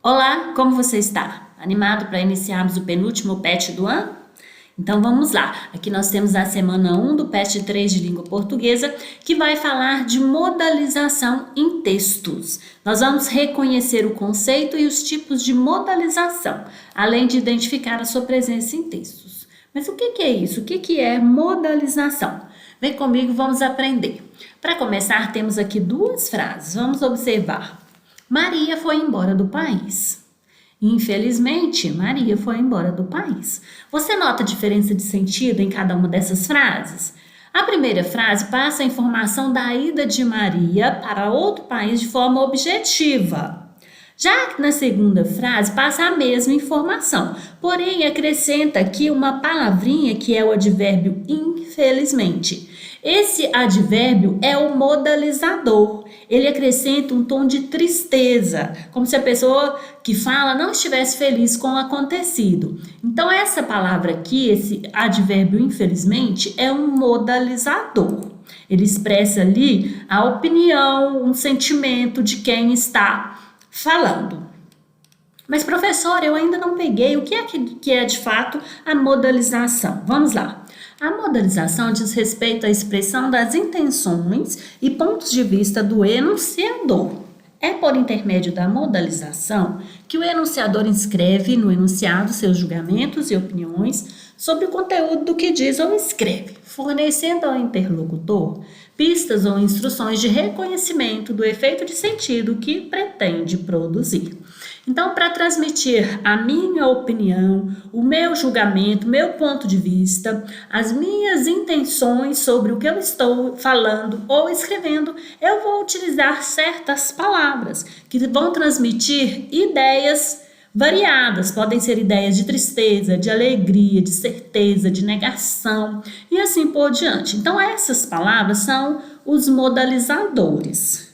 Olá, como você está? Animado para iniciarmos o penúltimo PET do ano? Então vamos lá. Aqui nós temos a semana 1 do PET 3 de língua portuguesa, que vai falar de modalização em textos. Nós vamos reconhecer o conceito e os tipos de modalização, além de identificar a sua presença em textos. Mas o que é isso? O que é modalização? Vem comigo, vamos aprender. Para começar, temos aqui duas frases. Vamos observar. Maria foi embora do país. Infelizmente, Maria foi embora do país. Você nota a diferença de sentido em cada uma dessas frases? A primeira frase passa a informação da ida de Maria para outro país de forma objetiva. Já que na segunda frase passa a mesma informação, porém acrescenta aqui uma palavrinha que é o advérbio infelizmente. Esse advérbio é o modalizador. Ele acrescenta um tom de tristeza, como se a pessoa que fala não estivesse feliz com o acontecido. Então, essa palavra aqui, esse advérbio infelizmente, é um modalizador. Ele expressa ali a opinião, um sentimento de quem está falando. Mas, professor, eu ainda não peguei o que é de fato a modalização. Vamos lá. A modalização diz respeito à expressão das intenções e pontos de vista do enunciador. É por intermédio da modalização que o enunciador inscreve no enunciado seus julgamentos e opiniões sobre o conteúdo do que diz ou escreve, fornecendo ao interlocutor pistas ou instruções de reconhecimento do efeito de sentido que pretende produzir. Então, para transmitir a minha opinião, o meu julgamento, meu ponto de vista, as minhas intenções sobre o que eu estou falando ou escrevendo, eu vou utilizar certas palavras que vão transmitir ideias variadas. Podem ser ideias de tristeza, de alegria, de certeza, de negação e assim por diante. Então, essas palavras são os modalizadores.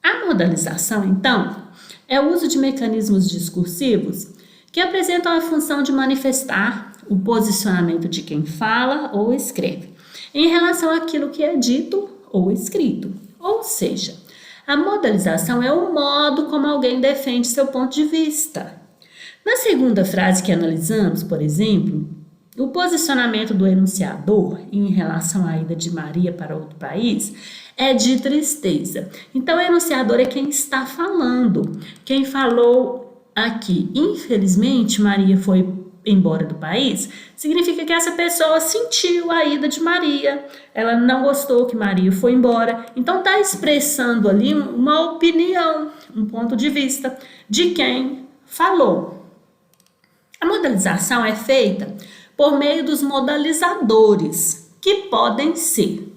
A modalização, então, é o uso de mecanismos discursivos que apresentam a função de manifestar o posicionamento de quem fala ou escreve em relação àquilo que é dito ou escrito. Ou seja, a modalização é o modo como alguém defende seu ponto de vista. Na segunda frase que analisamos, por exemplo, o posicionamento do enunciador em relação à ida de Maria para outro país é de tristeza. Então, o enunciador é quem está falando. Quem falou aqui, infelizmente, Maria foi embora do país, significa que essa pessoa sentiu a ida de Maria. Ela não gostou que Maria foi embora. Então, está expressando ali uma opinião, um ponto de vista de quem falou. A modalização é feita por meio dos modalizadores, que podem ser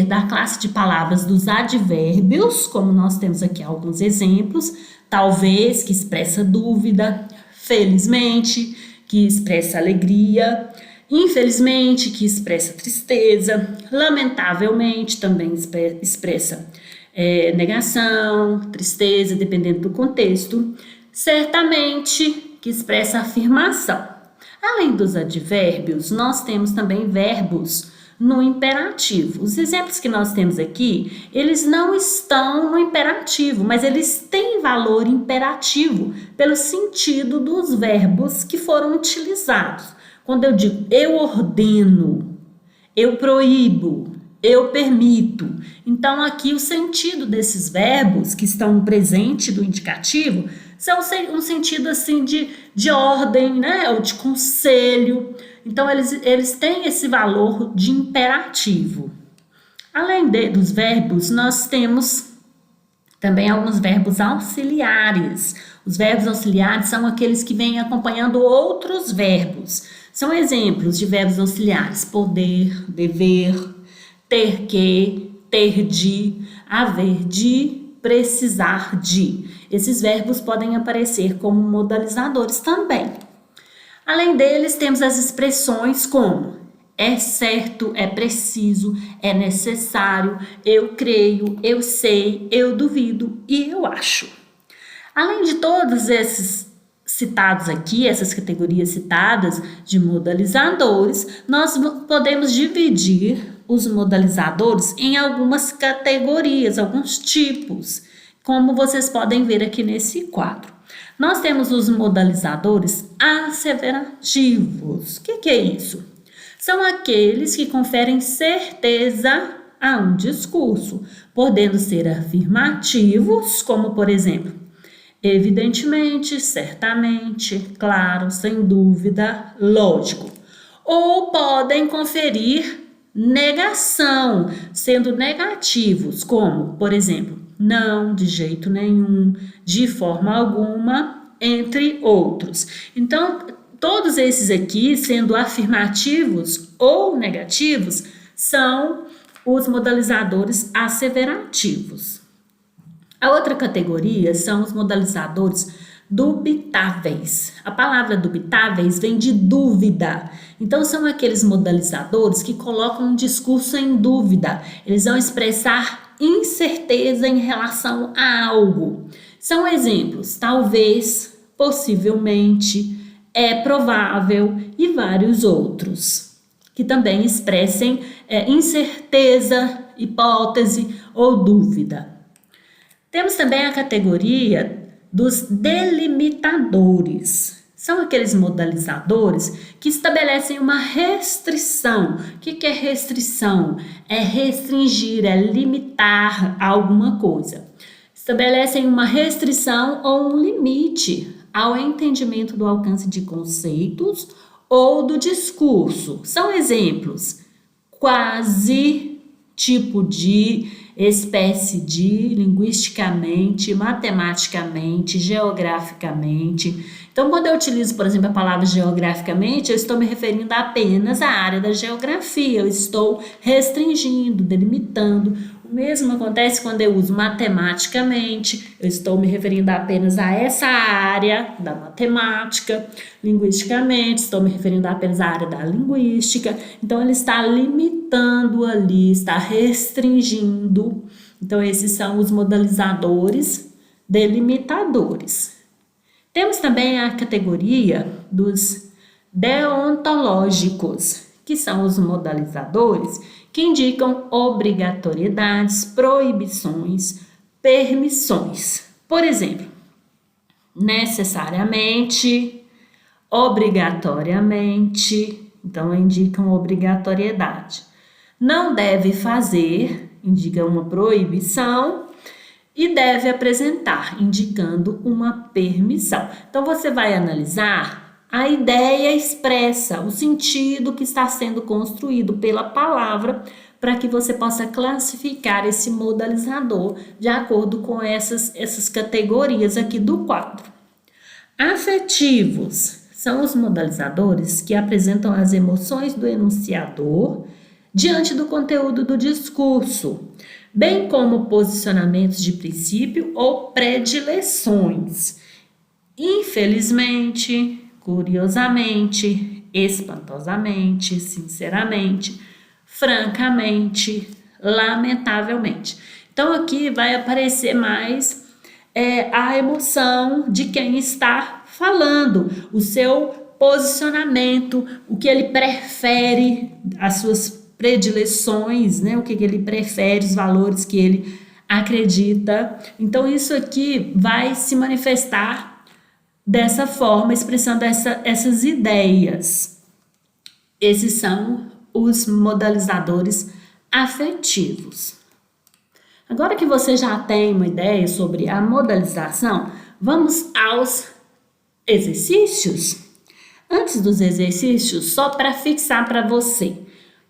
da classe de palavras dos advérbios, como nós temos aqui alguns exemplos, talvez, que expressa dúvida, felizmente, que expressa alegria, infelizmente, que expressa tristeza, lamentavelmente, também expressa negação, tristeza, dependendo do contexto, certamente, que expressa afirmação. Além dos advérbios, nós temos também verbos no imperativo. Os exemplos que nós temos aqui, eles não estão no imperativo, mas eles têm valor imperativo pelo sentido dos verbos que foram utilizados. Quando eu digo eu ordeno, eu proíbo, eu permito. Então, aqui o sentido desses verbos que estão no presente do indicativo são um sentido assim de ordem, né? Ou de conselho. Então, eles têm esse valor de imperativo. Além dos verbos, nós temos também alguns verbos auxiliares. Os verbos auxiliares são aqueles que vêm acompanhando outros verbos. São exemplos de verbos auxiliares: poder, dever, ter que, ter de, haver de, precisar de. Esses verbos podem aparecer como modalizadores também. Além deles, temos as expressões como é certo, é preciso, é necessário, eu creio, eu sei, eu duvido e eu acho. Além de todos esses citados aqui, essas categorias citadas de modalizadores, nós podemos dividir os modalizadores em algumas categorias, alguns tipos, como vocês podem ver aqui nesse quadro. Nós temos os modalizadores asseverativos. O que é isso? São aqueles que conferem certeza a um discurso, podendo ser afirmativos, como por exemplo, evidentemente, certamente, claro, sem dúvida, lógico. Ou podem conferir negação, sendo negativos, como, por exemplo, não, de jeito nenhum, de forma alguma, entre outros. Então, todos esses aqui, sendo afirmativos ou negativos, são os modalizadores asseverativos. A outra categoria são os modalizadores dubitáveis. A palavra dubitáveis vem de dúvida. Então, são aqueles modalizadores que colocam um discurso em dúvida. Eles vão expressar incerteza em relação a algo. São exemplos: talvez, possivelmente, é provável e vários outros, que também expressem incerteza, hipótese ou dúvida. Temos também a categoria dos delimitadores. São aqueles modalizadores que estabelecem uma restrição. O que é restrição? É restringir, é limitar alguma coisa. Estabelecem uma restrição ou um limite ao entendimento do alcance de conceitos ou do discurso. São exemplos: quase, tipo de, espécie de, linguisticamente, matematicamente, geograficamente. Então, quando eu utilizo, por exemplo, a palavra geograficamente, eu estou me referindo apenas à área da geografia, eu estou restringindo, delimitando. O mesmo acontece quando eu uso matematicamente, eu estou me referindo apenas a essa área da matemática. Linguisticamente, estou me referindo apenas à área da linguística. Então, ele está limitando ali, está restringindo. Então, esses são os modalizadores delimitadores. Temos também a categoria dos deontológicos, que são os modalizadores que indicam obrigatoriedades, proibições, permissões. Por exemplo, necessariamente, obrigatoriamente, então indicam obrigatoriedade. Não deve fazer, indica uma proibição, e deve apresentar, indicando uma permissão. Então, você vai analisar a ideia expressa, o sentido que está sendo construído pela palavra, para que você possa classificar esse modalizador de acordo com essas categorias aqui do quadro. Afetivos são os modalizadores que apresentam as emoções do enunciador diante do conteúdo do discurso, bem como posicionamentos de princípio ou predileções. Infelizmente, curiosamente, espantosamente, sinceramente, francamente, lamentavelmente. Então, aqui vai aparecer mais a emoção de quem está falando, o seu posicionamento, o que ele prefere, as suas predileções, né? O que ele prefere, os valores que ele acredita. Então, isso aqui vai se manifestar dessa forma, expressando essas ideias. Esses são os modalizadores afetivos. Agora que você já tem uma ideia sobre a modalização, vamos aos exercícios. Antes dos exercícios, só para fixar para você,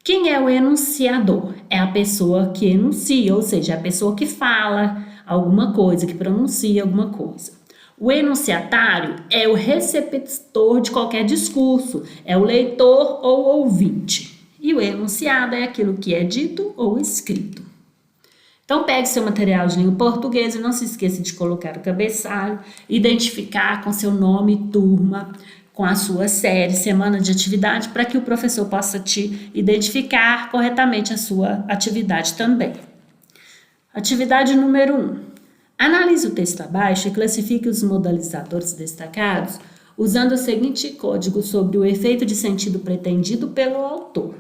quem é o enunciador? É a pessoa que enuncia, ou seja, a pessoa que fala alguma coisa, que pronuncia alguma coisa. O enunciatário é o receptor de qualquer discurso, é o leitor ou ouvinte. E o enunciado é aquilo que é dito ou escrito. Então, pegue seu material de língua portuguesa e não se esqueça de colocar o cabeçalho, identificar com seu nome, turma, com a sua série, semana de atividade, para que o professor possa te identificar corretamente a sua atividade também. Atividade número 1. Analise o texto abaixo e classifique os modalizadores destacados usando o seguinte código sobre o efeito de sentido pretendido pelo autor.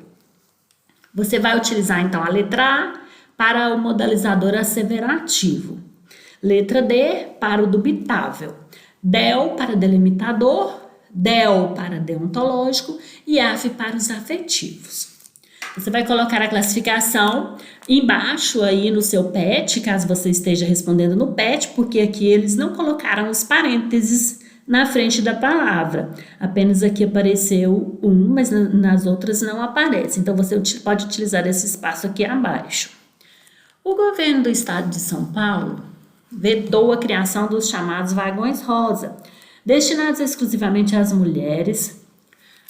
Você vai utilizar, então, a letra A para o modalizador asseverativo, letra D para o dubitável, del para delimitador, del para deontológico e af para os afetivos. Você vai colocar a classificação embaixo aí no seu PET, caso você esteja respondendo no PET, porque aqui eles não colocaram os parênteses na frente da palavra. Apenas aqui apareceu um, mas nas outras não aparece. Então, você pode utilizar esse espaço aqui abaixo. O governo do estado de São Paulo vetou a criação dos chamados vagões rosa, destinados exclusivamente às mulheres,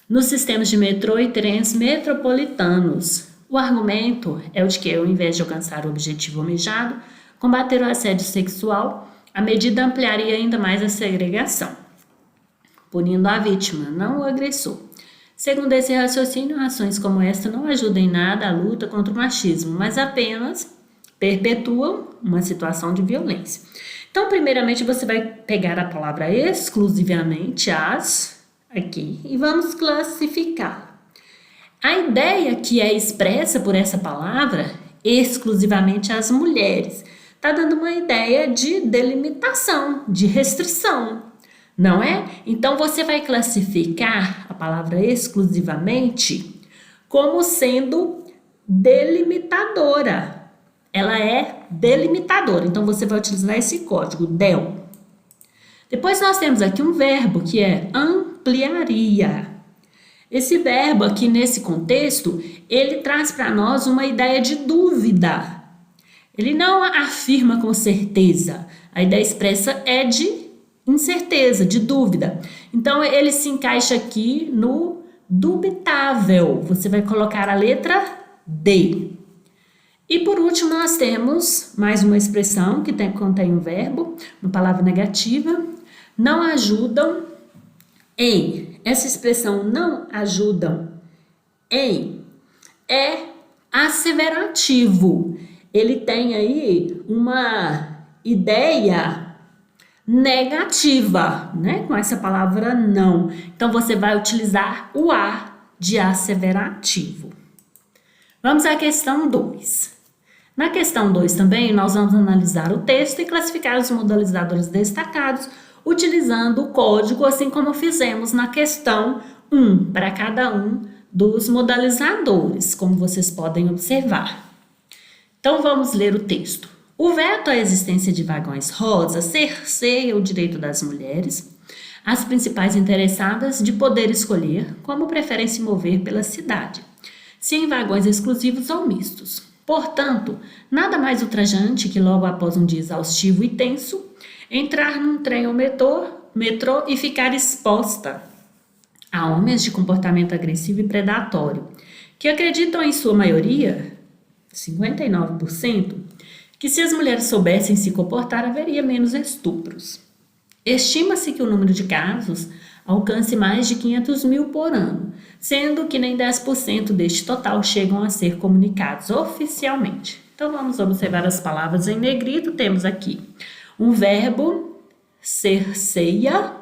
nos sistemas de metrô e trens metropolitanos. O argumento é o de que, ao invés de alcançar o objetivo almejado, combater o assédio sexual, a medida ampliaria ainda mais a segregação, punindo a vítima, não o agressor. Segundo esse raciocínio, ações como esta não ajudam em nada a luta contra o machismo, mas apenas perpetuam uma situação de violência. Então, primeiramente, você vai pegar a palavra exclusivamente as aqui e vamos classificar. A ideia que é expressa por essa palavra, exclusivamente as mulheres, está dando uma ideia de delimitação, de restrição, não é? Então, você vai classificar a palavra exclusivamente como sendo delimitadora. Ela é delimitadora, então você vai utilizar esse código, del. Depois nós temos aqui um verbo que é ampliaria. Esse verbo aqui nesse contexto, ele traz para nós uma ideia de dúvida. Ele não afirma com certeza. A ideia expressa é de incerteza, de dúvida. Então ele se encaixa aqui no dubitável. Você vai colocar a letra D. E por último, nós temos mais uma expressão que contém um verbo, uma palavra negativa, não ajudam em. Essa expressão não ajudam em é asseverativo. Ele tem aí uma ideia negativa, né? Com essa palavra não. Então, você vai utilizar o a de asseverativo. Vamos à questão 2. Na questão 2 também, nós vamos analisar o texto e classificar os modalizadores destacados utilizando o código, assim como fizemos na questão 1, para cada um dos modalizadores, como vocês podem observar. Então, vamos ler o texto. O veto à existência de vagões rosa cerceia o direito das mulheres, as principais interessadas, de poder escolher como preferem se mover pela cidade, se em vagões exclusivos ou mistos. Portanto, nada mais ultrajante que logo após um dia exaustivo e tenso, entrar num trem ou metrô e ficar exposta a homens de comportamento agressivo e predatório, que acreditam em sua maioria, 59%, que se as mulheres soubessem se comportar, haveria menos estupros. Estima-se que o número de casos alcance mais de 500 mil por ano, sendo que nem 10% deste total chegam a ser comunicados oficialmente. Então, vamos observar as palavras em negrito. Temos aqui um verbo, cerceia.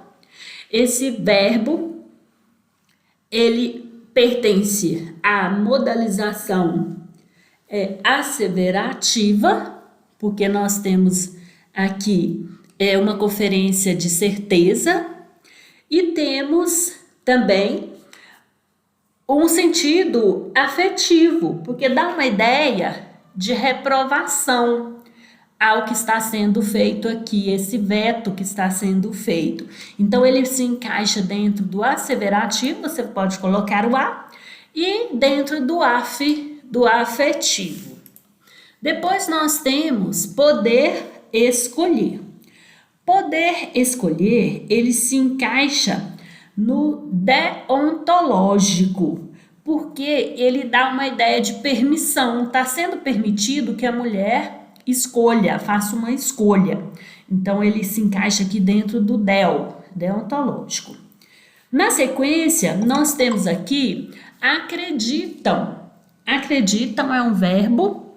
Esse verbo, ele pertence à modalização asseverativa, porque nós temos aqui uma conferência de certeza, e temos também um sentido afetivo, porque dá uma ideia de reprovação ao que está sendo feito aqui, esse veto que está sendo feito. Então, ele se encaixa dentro do asseverativo, você pode colocar o a, e dentro do afetivo. Depois nós temos poder escolher. Poder escolher, ele se encaixa no deontológico, porque ele dá uma ideia de permissão. Está sendo permitido que a mulher escolha, faça uma escolha. Então, ele se encaixa aqui dentro do deontológico. Na sequência, nós temos aqui acreditam. Acreditam é um verbo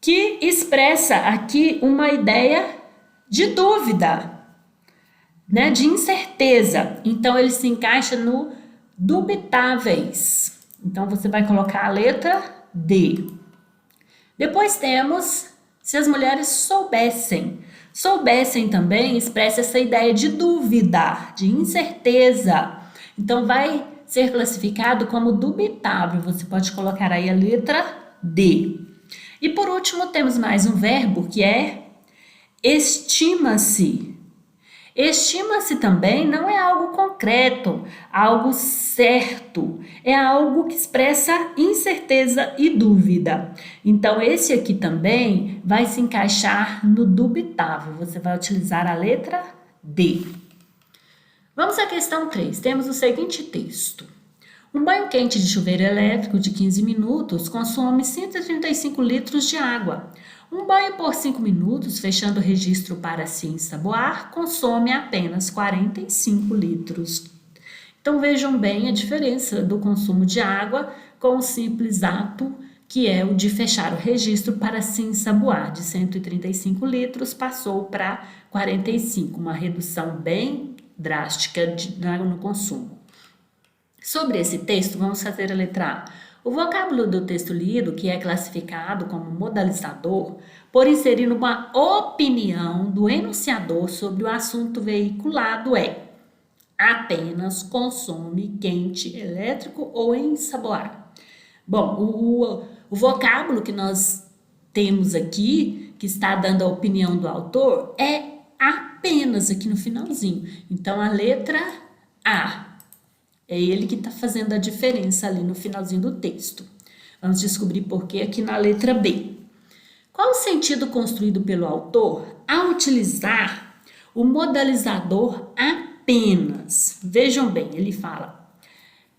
que expressa aqui uma ideia de dúvida, né, de incerteza. Então, ele se encaixa no dubitáveis. Então, você vai colocar a letra D. Depois temos, se as mulheres soubessem. soubessem também, expressa essa ideia de dúvida, de incerteza. Então, vai ser classificado como dubitável. Você pode colocar aí a letra D. E por último, temos mais um verbo que é estima-se. Estima-se também não é algo concreto, algo certo, é algo que expressa incerteza e dúvida. Então, esse aqui também vai se encaixar no dubitável. Você vai utilizar a letra D. Vamos à questão 3. Temos o seguinte texto. Um banho quente de chuveiro elétrico de 15 minutos consome 135 litros de água. Um banho por 5 minutos, fechando o registro para se ensaboar, consome apenas 45 litros. Então vejam bem a diferença do consumo de água com o simples ato que é o de fechar o registro para se ensaboar. De 135 litros passou para 45, uma redução bem drástica no consumo. Sobre esse texto, vamos fazer a letra A. O vocábulo do texto lido, que é classificado como modalizador, por inserir uma opinião do enunciador sobre o assunto veiculado é apenas consome quente, elétrico ou ensaboar. Bom, o vocábulo que nós temos aqui, que está dando a opinião do autor, é apenas aqui no finalzinho. Então, a letra A. É ele que está fazendo a diferença ali no finalzinho do texto. Vamos descobrir por que aqui na letra B. Qual o sentido construído pelo autor ao utilizar o modalizador apenas? Vejam bem, ele fala: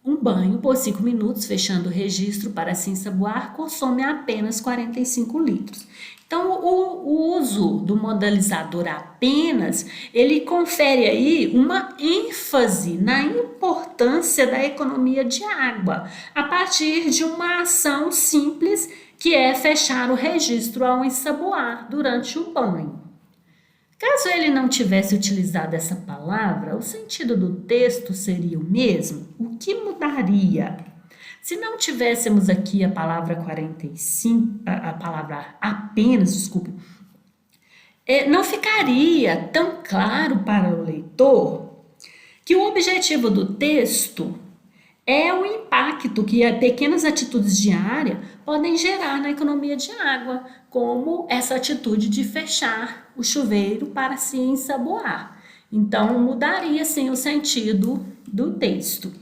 um banho por 5 minutos, fechando o registro para se ensaboar, consome apenas 45 litros. Então, o uso do modalizador apenas, ele confere aí uma ênfase na importância da economia de água, a partir de uma ação simples, que é fechar o registro ao ensaboar durante o banho. Caso ele não tivesse utilizado essa palavra, o sentido do texto seria o mesmo? O que mudaria? Se não tivéssemos aqui a palavra 45, a palavra apenas, desculpe, não ficaria tão claro para o leitor que o objetivo do texto é o impacto que pequenas atitudes diárias podem gerar na economia de água, como essa atitude de fechar o chuveiro para se ensaboar. Então, mudaria sim o sentido do texto.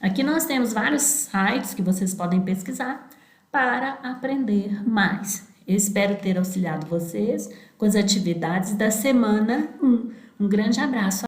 Aqui nós temos vários sites que vocês podem pesquisar para aprender mais. Eu espero ter auxiliado vocês com as atividades da semana 1. Um grande abraço.